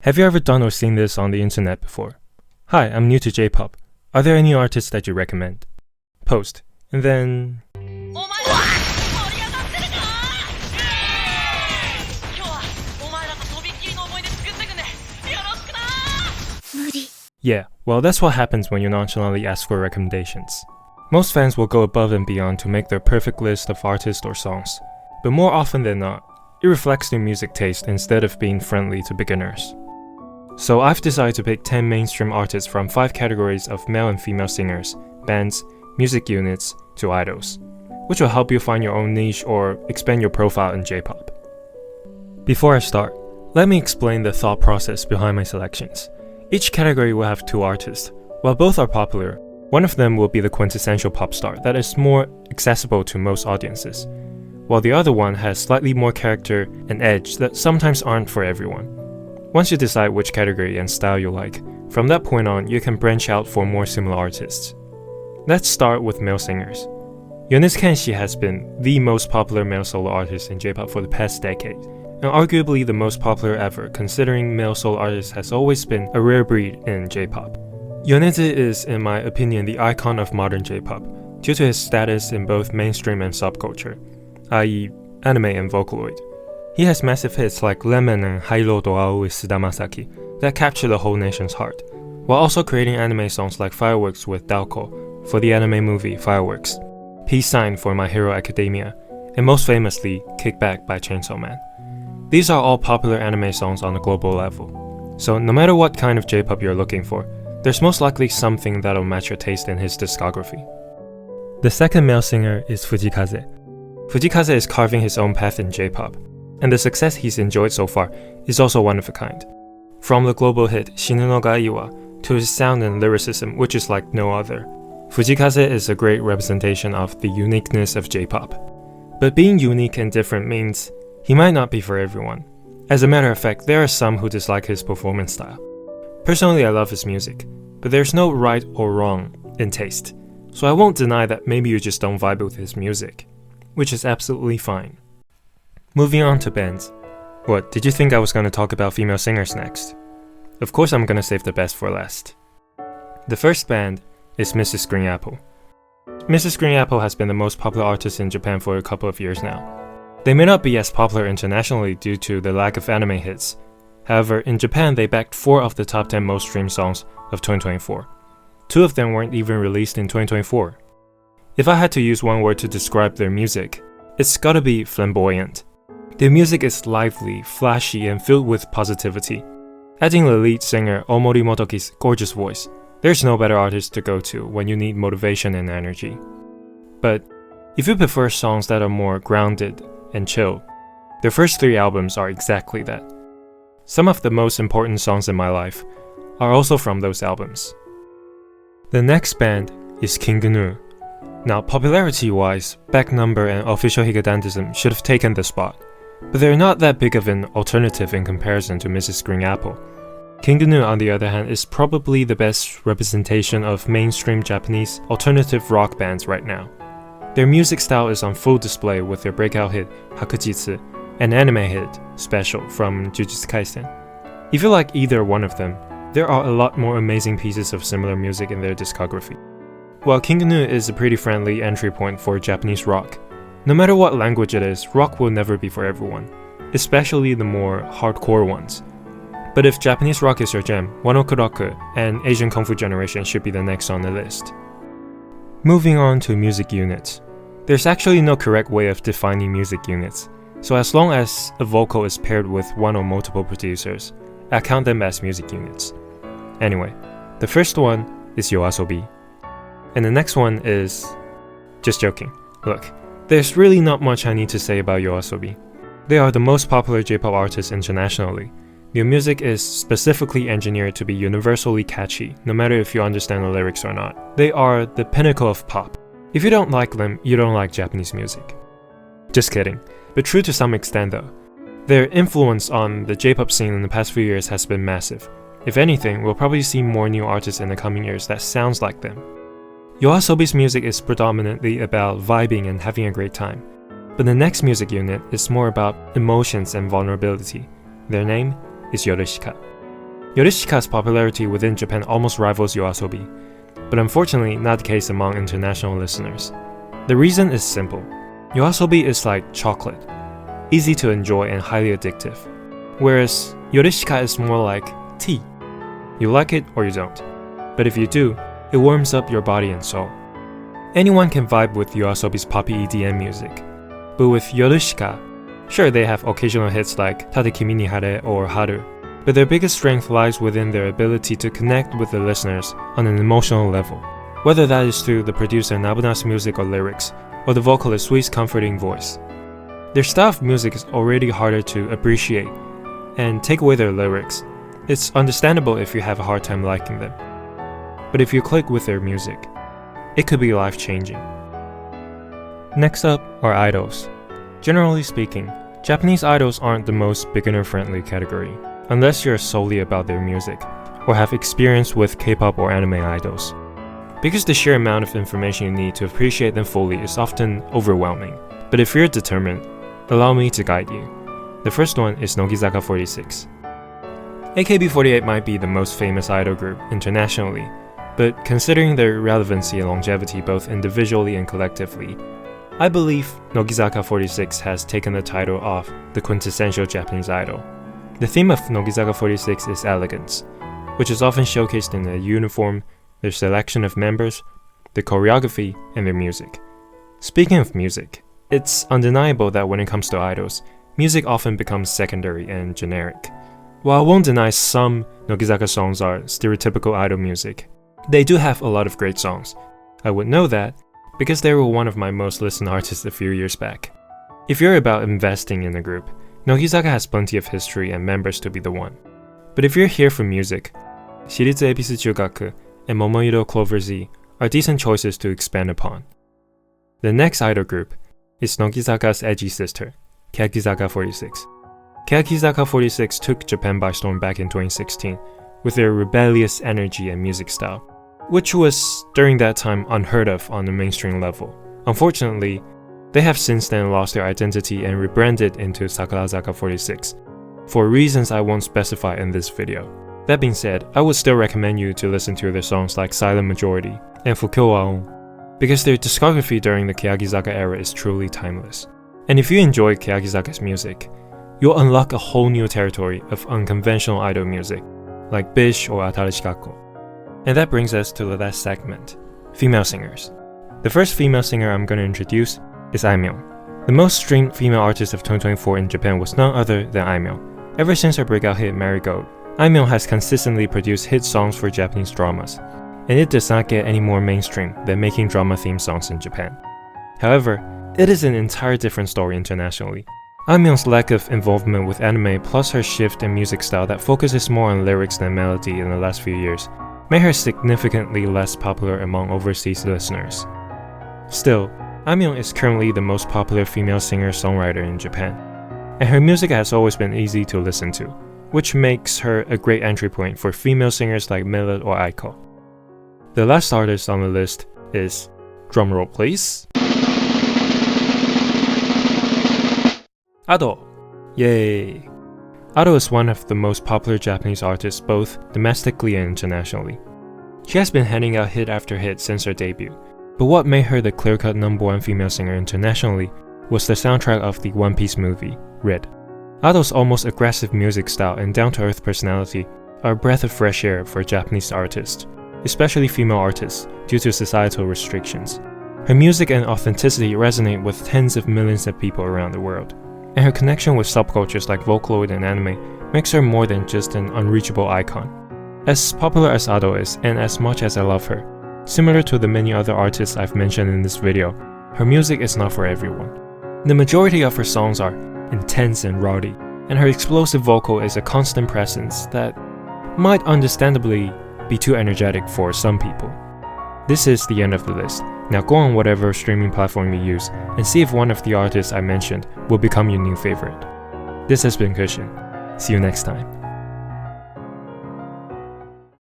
Have you ever done or seen this on the internet before? Hi, I'm new to J-pop. Are there any artists that you recommend? Post. And then... Yeah, well that's what happens when you nonchalantly ask for recommendations. Most fans will go above and beyond to make their perfect list of artists or songs. But more often than not, it reflects their music taste instead of being friendly to beginners. So I've decided to pick 10 mainstream artists from 5 categories of male and female singers, bands, music units, to idols, which will help you find your own niche or expand your profile in J-pop. Before I start, let me explain the thought process behind my selections. Each category will have 2 artists. While both are popular, one of them will be the quintessential pop star that is more accessible to most audiences, while the other one has slightly more character and edge that sometimes aren't for everyone. Once you decide which category and style you like, from that point on you can branch out for more similar artists. Let's start with male singers. Yonezu Kenshi has been the most popular male solo artist in J-pop for the past decade, and arguably the most popular ever considering male solo artists has always been a rare breed in J-pop. Yonezu is, in my opinion, the icon of modern J-pop due to his status in both mainstream and subculture, i.e. anime and Vocaloid. He has massive hits like Lemon and Hairo to Ao with Suda Masaki that capture the whole nation's heart, while also creating anime songs like Fireworks with Daoko for the anime movie Fireworks, Peace Sign for My Hero Academia, and most famously, Kickback by Chainsaw Man. These are all popular anime songs on a global level, so no matter what kind of J-pop you're looking for, there's most likely something that'll match your taste in his discography. The second male singer is Fujikaze. Fujikaze is carving his own path in J-pop, and the success he's enjoyed so far is also one of a kind. From the global hit Shinu no ga Iwa to his sound and lyricism, which is like no other, Fujikaze is a great representation of the uniqueness of J-pop. But being unique and different means he might not be for everyone. As a matter of fact, there are some who dislike his performance style. Personally, I love his music, but there's no right or wrong in taste, so I won't deny that maybe you just don't vibe with his music, which is absolutely fine. Moving on to bands. What, did you think I was going to talk about female singers next? Of course I'm going to save the best for last. The first band is Mrs. Green Apple. Mrs. Green Apple has been the most popular artist in Japan for a couple of years now. They may not be as popular internationally due to the lack of anime hits. However, in Japan they backed 4 of the top 10 most streamed songs of 2024. 2 of them weren't even released in 2024. If I had to use one word to describe their music, it's gotta be flamboyant. Their music is lively, flashy, and filled with positivity. Adding the lead singer Omori Motoki's gorgeous voice, there's no better artist to go to when you need motivation and energy. But if you prefer songs that are more grounded and chill, their first 3 albums are exactly that. Some of the most important songs in my life are also from those albums. The next band is King Gnu. Now, popularity-wise, Back Number and Official Higadandism should have taken the spot, but they're not that big of an alternative in comparison to Mrs. Green Apple. King Gnu, on the other hand, is probably the best representation of mainstream Japanese alternative rock bands right now. Their music style is on full display with their breakout hit Hakujitsu and anime hit Special from Jujutsu Kaisen. If you like either one of them, there are a lot more amazing pieces of similar music in their discography. While King Gnu is a pretty friendly entry point for Japanese rock, no matter what language it is, rock will never be for everyone, especially the more hardcore ones. But if Japanese rock is your jam, One Ok Rock and Asian Kung Fu Generation should be the next on the list. Moving on to music units. There's actually no correct way of defining music units, so as long as a vocal is paired with one or multiple producers, I count them as music units. Anyway, the first one is YOASOBI, and the next one is... just joking. Look, there's really not much I need to say about YOASOBI. They are the most popular J-pop artists internationally. Their music is specifically engineered to be universally catchy, no matter if you understand the lyrics or not. They are the pinnacle of pop. If you don't like them, you don't like Japanese music. Just kidding, but true to some extent though. Their influence on the J-pop scene in the past few years has been massive. If anything, we'll probably see more new artists in the coming years that sounds like them. YOASOBI's music is predominantly about vibing and having a great time, but the next music unit is more about emotions and vulnerability. Their name is Yorushika. Yorushika's popularity within Japan almost rivals YOASOBI, but unfortunately not the case among international listeners. The reason is simple. YOASOBI is like chocolate, easy to enjoy and highly addictive, whereas Yorushika is more like tea. You like it or you don't, but if you do, it warms up your body and soul. Anyone can vibe with YOASOBI's poppy EDM music, but with Yorushika, sure they have occasional hits like Tate Kimi ni Hare or Haru, but their biggest strength lies within their ability to connect with the listeners on an emotional level, whether that is through the producer Nabuna's music or lyrics, or the vocalist's sweet comforting voice. Their style of music is already harder to appreciate, and take away their lyrics, it's understandable if you have a hard time liking them. But if you click with their music, it could be life-changing. Next up are idols. Generally speaking, Japanese idols aren't the most beginner-friendly category, unless you're solely about their music, or have experience with K-pop or anime idols. Because the sheer amount of information you need to appreciate them fully is often overwhelming. But if you're determined, allow me to guide you. The first one is Nogizaka 46. AKB48 might be the most famous idol group internationally, but considering their relevancy and longevity both individually and collectively, I believe Nogizaka 46 has taken the title of the quintessential Japanese idol. The theme of Nogizaka 46 is elegance, which is often showcased in their uniform, their selection of members, their choreography, and their music. Speaking of music, it's undeniable that when it comes to idols, music often becomes secondary and generic. While I won't deny some Nogizaka songs are stereotypical idol music, they do have a lot of great songs. I would know that because they were one of my most listened artists a few years back. If you're about investing in a group, Nogizaka has plenty of history and members to be the one. But if you're here for music, Shiritsu Ebisu Chugaku and Momoiro Clover Z are decent choices to expand upon. The next idol group is Nogizaka's edgy sister, Keyakizaka 46. Keyakizaka 46 took Japan by storm back in 2016 with their rebellious energy and music style, which was during that time unheard of on the mainstream level. Unfortunately, they have since then lost their identity and rebranded into Sakarazaka 46, for reasons I won't specify in this video. That being said, I would still recommend you to listen to their songs like Silent Majority and Fukyo Waon, because their discography during the Keyakizaka era is truly timeless. And if you enjoy Keyakizaka's music, you'll unlock a whole new territory of unconventional idol music, like Bish or Atarashi Gakko. And that brings us to the last segment, female singers. The first female singer I'm going to introduce is Aimyon. The most streamed female artist of 2024 in Japan was none other than Aimyon. Ever since her breakout hit Marigold, Aimyon has consistently produced hit songs for Japanese dramas, and it does not get any more mainstream than making drama theme songs in Japan. However, it is an entire different story internationally. Aimyon's lack of involvement with anime plus her shift in music style that focuses more on lyrics than melody in the last few years made her significantly less popular among overseas listeners. Still, Aimyon is currently the most popular female singer-songwriter in Japan, and her music has always been easy to listen to, which makes her a great entry point for female singers like Millet or Aiko. The last artist on the list is, drumroll please, Ado. Yay! Ado is one of the most popular Japanese artists both domestically and internationally. She has been handing out hit after hit since her debut, but what made her the clear-cut #1 female singer internationally was the soundtrack of the One Piece movie, Red. Ado's almost aggressive music style and down-to-earth personality are a breath of fresh air for Japanese artists, especially female artists, due to societal restrictions. Her music and authenticity resonate with tens of millions of people around the world, and her connection with subcultures like Vocaloid and anime makes her more than just an unreachable icon. As popular as Ado is, and as much as I love her, similar to the many other artists I've mentioned in this video, her music is not for everyone. The majority of her songs are intense and rowdy, and her explosive vocal is a constant presence that might understandably be too energetic for some people. This is the end of the list. Now go on whatever streaming platform you use and see if one of the artists I mentioned will become your new favorite. This has been Cushion. See you next time.